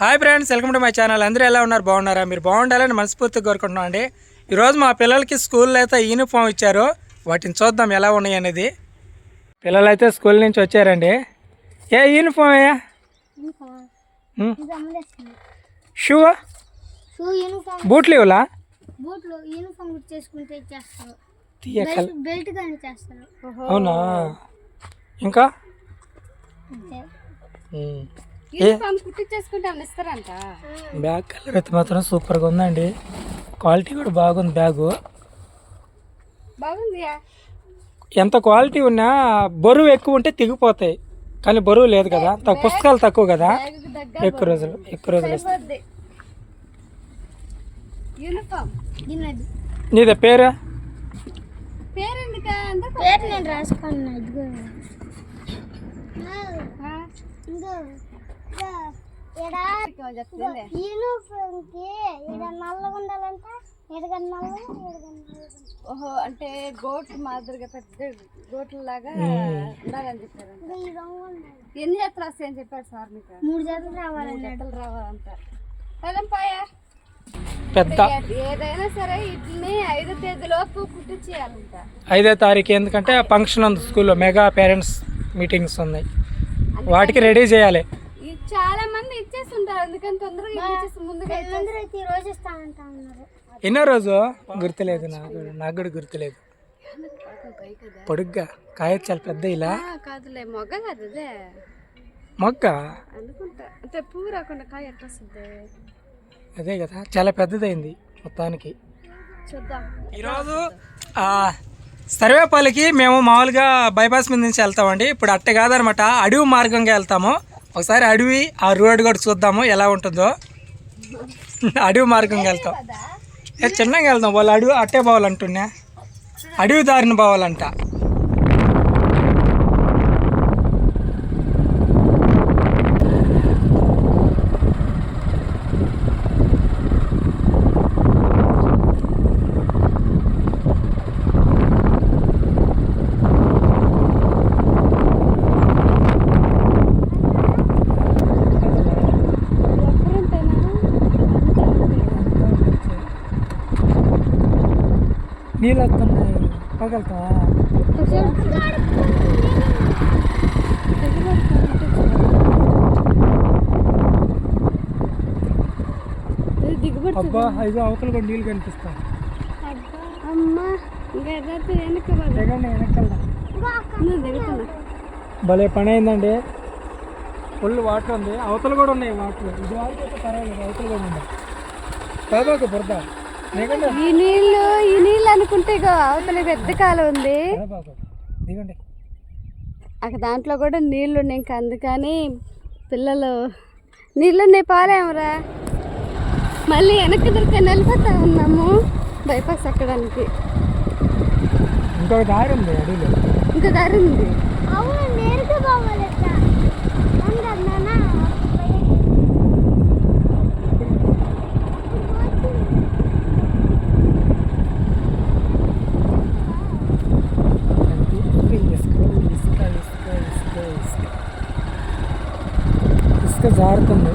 Hi friends, welcome to my channel. అందరూ ఎలా ఉన్నారు? బాగున్నారా? మీరు బాగుండాలని మనస్ఫూర్తిగా కోరుకుంటున్నాం అండి. ఈరోజు మా పిల్లలకి స్కూల్లో అయితే యూనిఫామ్ ఇచ్చారు. వాటిని చూద్దాం ఎలా ఉన్నాయి అనేది. పిల్లలు అయితే స్కూల్ నుంచి వచ్చారండి. ఏ యూనిఫామ్ అయ్యా? షూ బూట్లు ఇవ్వలా? అవునా? ఇంకా బ్యాగ్ కలర్ అయితే మాత్రం సూపర్గా ఉందండి. క్వాలిటీ కూడా బాగుంది. బ్యాగు ఎంత క్వాలిటీ ఉన్నా బరువు ఎక్కువ ఉంటే తెగిపోతాయి, కానీ బరువు లేదు కదా. పుస్తకాలు తక్కువ కదా, ఎక్కువ రోజులు ఇస్తాయి. నీదే పేరు? ఓహో, అంటే గోట్లు మాదిరిగా పెద్ద గోట్ల లాగా ఉండాలని చెప్పారు. ఎన్ని జతలు వస్తాయని చెప్పారు సార్ మీకు? 3 జతలు రావాలి. 3 జతలు రావాలంట. కదంపాయా పెద్ద ఏదైనా సరే ఇట్లని 5వ తేదీలోపు కుట్టించేయాలంట. 5వ తారీఖు ఎందుకంటే ఫంక్షన్ ఉంది స్కూల్లో, మెగా పేరెంట్స్ మీటింగ్స్ ఉన్నాయి, వాటికి రెడీ చేయాలి. చాలా మంది ఇచ్చేస్తుంటారు, అందుకని తొందరగా ముందుగా ఎన్నో రోజు గుర్తులేదు, నాకు కూడా గుర్తులేదు. పొడుగ్గా కాయ చాలా పెద్ద ఇలా కాదులే, మొగ్గ కాదు అదే మొగ్గ అనుకుంటా. అంటే పువ్వు రాకుండా కాయ ఎట్లా వస్తుంది? అదే కదా, చాలా పెద్దదైంది మొత్తానికి. చూద్దాం. ఈరోజు సర్వేపల్లికి మేము మామూలుగా బైపాస్ మీద నుంచి వెళ్తామండి. ఇప్పుడు అట్ట కాదనమాట, అడవి మార్గంగా వెళ్తాము. ఒకసారి అడవి ఆ రోడ్డు కూడా చూద్దాము ఎలా ఉంటుందో. అడవి మార్గంగా వెళ్తాం, చిన్నగా వెళ్దాం. వాళ్ళు అడవి అట్టే పోవాలంటున్నా, అడవి దారిని పోవాలంట. నీళ్ళు వస్తున్నాయి, పగలుతావా? అబ్బా, ఐదు అవతల కూడా నీళ్ళు కనిపిస్తాయి. భలే పని అయిందండి. ఫుల్ వాటర్ ఉంది, అవతల కూడా ఉన్నాయి వాటర్. ఇది వాటర్ అయితే పర్వాలేదు, అవతల కూడా ఉన్నాయి. బాబాకు బురద ఈ నీళ్ళు అనుకుంటే అవతల పెద్ద కాలం ఉంది, దిగండి. అక్కడ దాంట్లో కూడా నీళ్ళు ఉన్నాయి. ఇంకా అందుకని పిల్లలు నీళ్ళున్నాయి పాలేమరా, మళ్ళీ వెనక్కి దొరికే వెళ్ళిపోతా ఉన్నాము బైపాస్ ఎక్కడానికి. ఇంకొక దారి ఉంది, అడవిలో ఇంకో దారి ఉంది. ఇసుక జారుతుంది.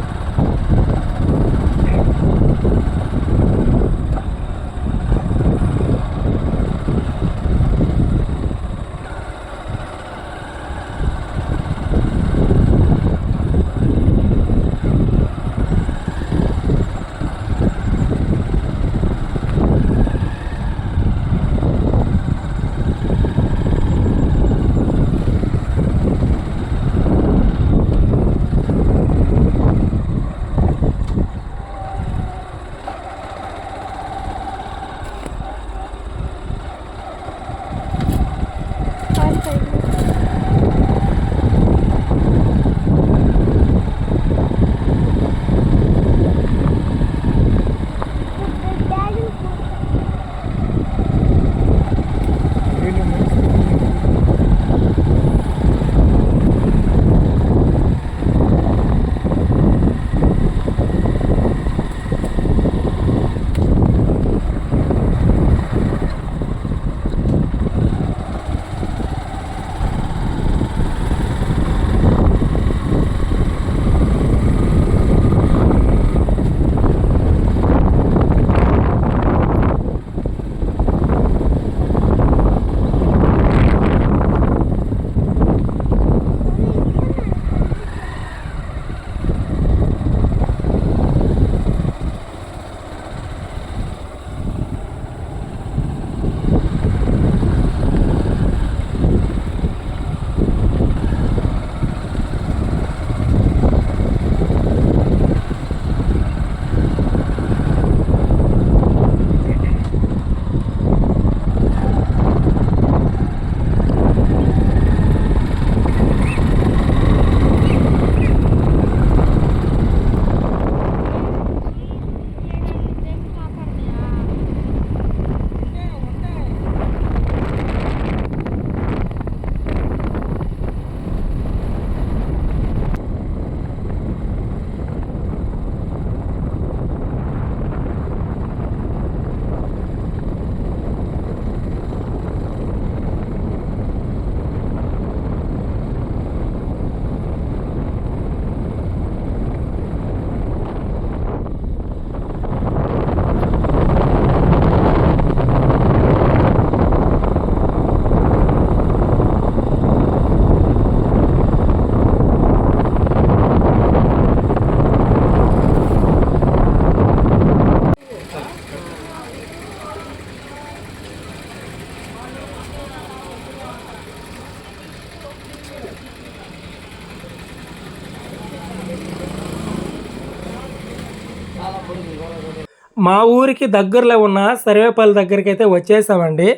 మా ఊరికి దగ్గరలో ఉన్న సర్వేపల్లి దగ్గరికి అయితే వచ్చేసామండి.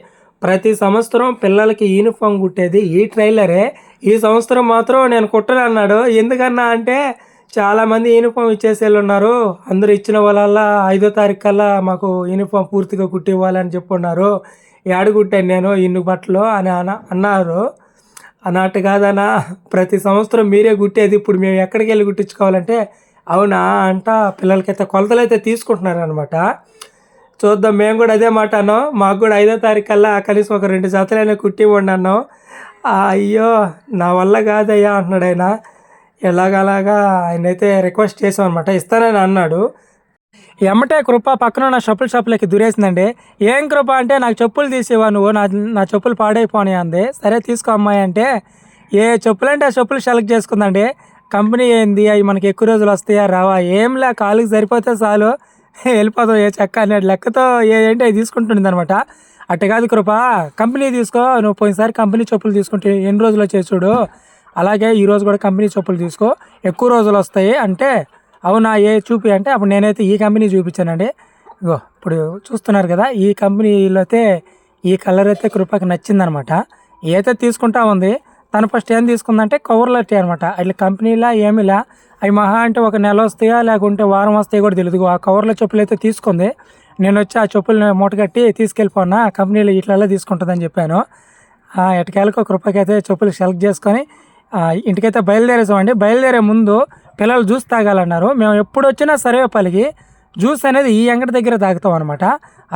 ప్రతి సంవత్సరం పిల్లలకి యూనిఫామ్ కుట్టేది ఈ ట్రైలరే. ఈ సంవత్సరం మాత్రం నేను కుట్టను అన్నాడు. ఎందుకన్నా అంటే చాలామంది యూనిఫామ్ ఇచ్చేసేళ్ళు ఉన్నారు, అందరూ ఇచ్చిన వాళ్ళ 5వ తారీఖు కల్లా మాకు యూనిఫామ్ పూర్తిగా కుట్టి ఇవ్వాలని చెప్పున్నారు. ఏడ కుట్టాను నేను ఇన్ని బట్టలు అని అన్నారు. అన్నట్టు కాదన్నా, ప్రతి సంవత్సరం మీరే కుట్టేది, ఇప్పుడు మేము ఎక్కడికి వెళ్ళి కుట్టించుకోవాలంటే అవునా అంట. పిల్లలకైతే కొలతలు అయితే తీసుకుంటున్నారు అనమాట. చూద్దాం, మేము కూడా అదే మాట అన్నాం. మాకు కూడా 5వ తారీఖు కల్లా కనీసం ఒక 2 జతలైనా కుట్టి ఇవ్వండి అన్నాం. అయ్యో నా వల్ల కాదయ్యా అంటున్నాడు ఆయన. ఎలాగలాగా ఆయన అయితే రిక్వెస్ట్ చేసాం అనమాట, ఇస్తానని అన్నాడు. ఎమ్మటే కృప పక్కన నా చెప్పుల షాపులకి దురేసిందండి. ఏం కృప అంటే నాకు చెప్పులు తీసేవా నువ్వు, నా చెప్పులు పాడైపోయి అంది. సరే తీసుకో అమ్మాయి అంటే ఏ చెప్పులు అంటే ఆ చెప్పులు సెలెక్ట్ చేసుకుందండి. కంపెనీ ఏంది, అవి మనకి ఎక్కువ రోజులు వస్తాయా రావా, ఏంలే కాలుకి సరిపోతే చాలు వెళ్ళిపోతాం ఏ చెక్క అనే లెక్కతో ఏంటి అవి తీసుకుంటుంది అనమాట. అట్ట కాదు కృప, కంపెనీ తీసుకో, నువ్వు పోయినసారి కంపెనీ చెప్పులు తీసుకుంటే ఎన్ని రోజులు వచ్చాయి చూడు, అలాగే ఈరోజు కూడా కంపెనీ చెప్పులు తీసుకో, ఎక్కువ రోజులు వస్తాయి అంటే అవునా ఏ చూపి అంటే అప్పుడు నేనైతే ఈ కంపెనీ చూపించానండి. ఇగో ఇప్పుడు చూస్తున్నారు కదా, ఈ కంపెనీలో అయితే ఈ కలర్ అయితే కృపకి నచ్చిందనమాట. ఏదైతే తీసుకుంటా ఉంది. తను ఫస్ట్ ఏం తీసుకుందంటే కవర్లు వచ్చాయి అనమాట. అట్లా కంపెనీలా ఏమిలా, అవి మహా అంటే ఒక నెల వస్తాయా లేకుంటే వారం వస్తాయో కూడా తెలియదు. ఆ కవర్ల చెప్పులు అయితే తీసుకుంది. నేను వచ్చి ఆ చెప్పులు మూట కట్టి తీసుకెళ్ళిపోనా, కంపెనీలో ఇట్లా తీసుకుంటుందని చెప్పాను. ఎటకేళ్ళకు కృపకి అయితే చెప్పులు సెలెక్ట్ చేసుకొని ఇంటికైతే బయలుదేరేసామండి. బయలుదేరే ముందు పిల్లలు జ్యూస్ తాగాలన్నారు. మేము ఎప్పుడు వచ్చినా సర్వేపల్లికి జ్యూస్ అనేది ఈ అంగడి దగ్గర తాగుతాం అనమాట.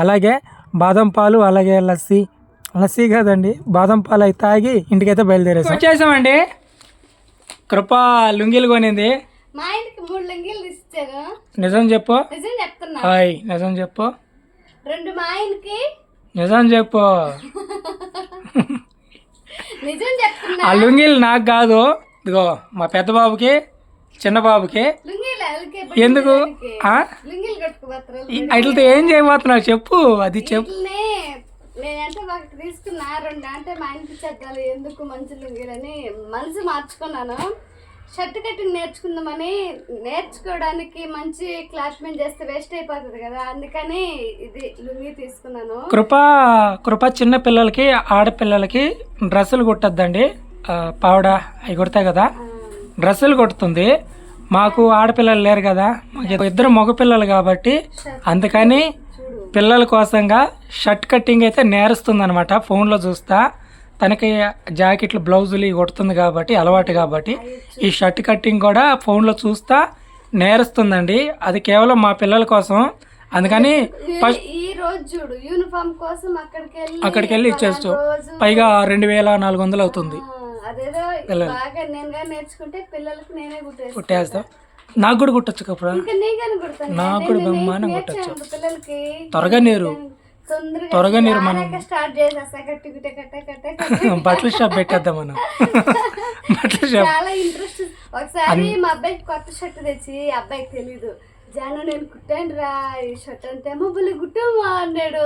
అలాగే బాదం పాలు, అలాగే లస్సీ కాదండి, బాదం పాలు అవి తాగి ఇంటికైతే బయలుదేరేసాం. వచ్చేసామండి. కృప లుంగీలు కొనింది. మా ఇంటికి 3 లుంగీలు ఇచ్చారు. నిజం చెప్పు. నిజం చెప్తున్నా. నిజం చెప్పు. 2 మా ఆయనకి. నిజం చెప్పు. నిజం చెప్తున్నా. ఆ లుంగీలు నాకు కాదు, ఇదిగో మా పెద్ద బాబుకి చిన్న బాబుకి. ఎందుకు అట్లతో ఏం చేయబోతున్నావు చెప్పు, అది చెప్పు. నేనంటే ఒకటి తీసుకున్నా, 2 అంటే మా ఇంటికి చెద్దాలు ఎందుకు మంచి లుంగీలని మనసు మార్చుకున్నాను. షర్ట్ కటింగ్ నేర్చుకుందామని, నేర్చుకోవడానికి మంచి క్లాత్ మీద చేస్తే వేస్ట్ అయిపోతుంది కదా, అందుకని ఇది లుంగీ తీసుకున్నాను. కృప చిన్న పిల్లలకి ఆడపిల్లలకి డ్రెస్సులు కుట్టద్దండి, పావడ అవి కుడతాయి కదా, డ్రెస్సులు కుడుతుంది. మాకు ఆడపిల్లలు లేరు కదా, మాకు 2 మగపిల్లలు కాబట్టి అందుకని పిల్లల కోసంగా షర్ట్ కటింగ్ అయితే నేర్స్తుంది అనమాట. ఫోన్లో చూస్తా, తనకి జాకెట్లు బ్లౌజులు కొడుతుంది కాబట్టి అలవాటు కాబట్టి ఈ షర్ట్ కటింగ్ కూడా ఫోన్లో చూస్తా నేర్స్తుందండి. అది కేవలం మా పిల్లల కోసం. అందుకని ఈ రోజు చూడు యూనిఫామ్ కోసం అక్కడికి వెళ్ళి ఇచ్చేస్తూ పైగా 2400 అవుతుంది. కుట్టేస్తా. నాకు కూడా కుట్టచ్చు కప్పుడు, నాకు కూడా బ్రహ్మాండం కుట్టచ్చు. త్వరగా నీరు మనం బట్టల షాప్ పెట్టేద్దాం మనం. బట్టల షాప్. ఒకసారి మా అబ్బాయికి కొత్త షర్ట్ తెచ్చి, అబ్బాయికి తెలీదు, జాను నేను కుట్టాను రా ఈ షర్ట్ అంతే బుల్లి కుట్టమా అన్నాడు.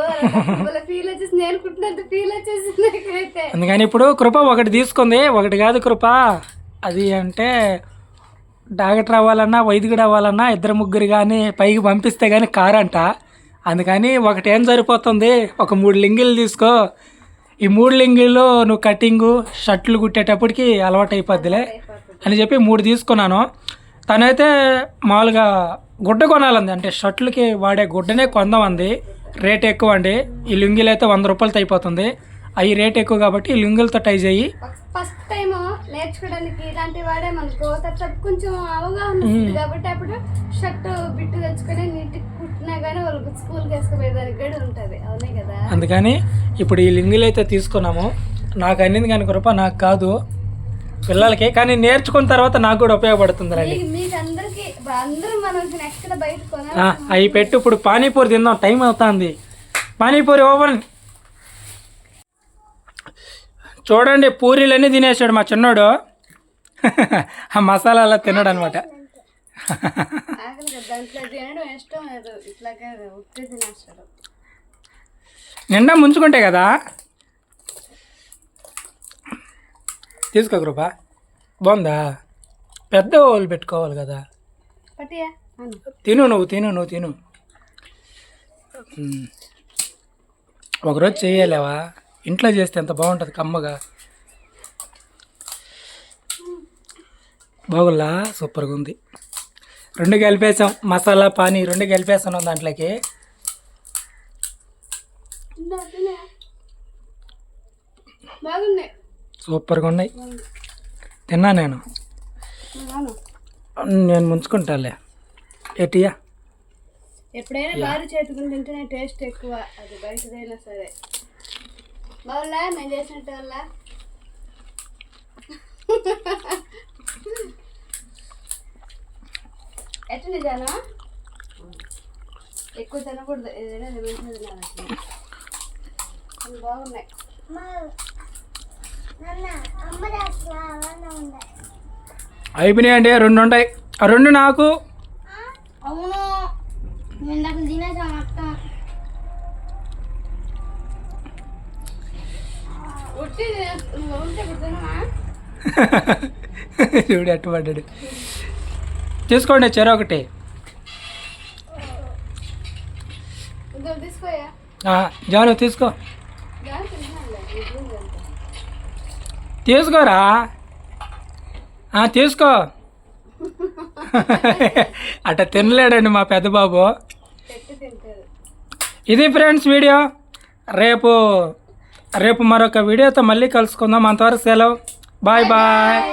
ఫీల్ వచ్చేసి, నేను కుట్టినంత ఫీల్ వచ్చేసింది నాకైతే. అందుకని ఇప్పుడు కృప ఒకటి తీసుకుంది, ఒకటి కాదు కృప. అది అంటే డాక్టర్ అవ్వాలన్నా వైద్యుడు అవ్వాలన్నా 2-3 కానీ పైకి పంపిస్తే కానీ కారంట. అందుకని ఒకటి ఏం సరిపోతుంది, ఒక 3 లింగిలు తీసుకో. ఈ 3 లింగిల్లో నువ్వు కటింగు షర్ట్లు కుట్టేటప్పటికి అలవాటు అయిపోద్దిలే అని చెప్పి 3 తీసుకున్నాను. తనైతే మామూలుగా గుడ్డ కొనాలంది, అంటే షర్ట్లకి వాడే గుడ్డనే కొందామంది. రేట్ ఎక్కువ అండి. ఈ లుంగీలు అయితే 100 రూపాయలతో అయిపోతుంది. అవి రేట్ ఎక్కువ కాబట్టి ఈ లుంగీలతో ట్రై చేయి. ఫస్ట్ టైం నేర్చుకోవడానికి ఇలాంటి వాడే మనకు కొంచెం అవగాహన ఉంది కాబట్టి అప్పుడు షర్ట్ బిట్టు తెచ్చుకొని నీట్గా కుట్టినా కానీ వాళ్ళకి స్కూల్కి వేసుకుపోయేదానికి కూడా ఉంటుంది. అవునే కదా. అందుకని ఇప్పుడు ఈ లుంగీలు అయితే తీసుకున్నాము. నాకు అన్నింది కానీ కృప, నాకు కాదు పిల్లలకి. కానీ నేర్చుకున్న తర్వాత నాకు కూడా ఉపయోగపడుతుంది రండి. అవి పెట్టు. ఇప్పుడు పానీపూరి తిందాం, టైం అవుతుంది. పానీపూరి ఓపెన్. చూడండి పూరీలన్నీ తినేసాడు మా చిన్నోడు. ఆ మసాలా తినడు అనమాట. నిండా ముంచుకుంటే కదా. తీసుకో కృప, బాగుందా? పెద్ద వాళ్ళు పెట్టుకోవాలి కదా. తిను నువ్వు తిను ఒకరోజు చేయలేవా? ఇంట్లో చేస్తే ఎంత బాగుంటుంది కమ్మగా. బాగుల్లా? సూపర్గా ఉంది. రెండు కలిపేసాం, మసాలా పానీ రెండు కలిపేసాను దాంట్లోకి. సూపర్గా ఉన్నాయి. తిన్నా నేను ముంచుకుంటాలే. ఏటియా ఎప్పుడైనా భారీ చేతుకుని తింటేనే టేస్ట్ ఎక్కువ, అది బయటదైనా సరే. బాగులా నేను చేసినట్టు వల్ల ఎట్లా నిజానా ఎక్కువ తినకూడదు, ఏదైనా మంచిది తినాలి. అవి బాగున్నాయి. అయిపోయినాయండి, రెండు ఉంటాయి. ఆ రెండు నాకు. అవును ఇందాక తినేసా మొత్తం. ఉంటే తినమా? చూడు అట్టు పడ్డాడు. తీసుకోండి చెరొకటి. తీసుకోయా జాను తీసుకో, తీసుకోరా తీసుకో. అట్ట తినలేడండి మా పెద్ద బాబు. ఇది ఫ్రెండ్స్ వీడియో. రేపు మరొక వీడియోతో మళ్ళీ కలుసుకుందాం. అంతవరకు సెలవు. Bye bye.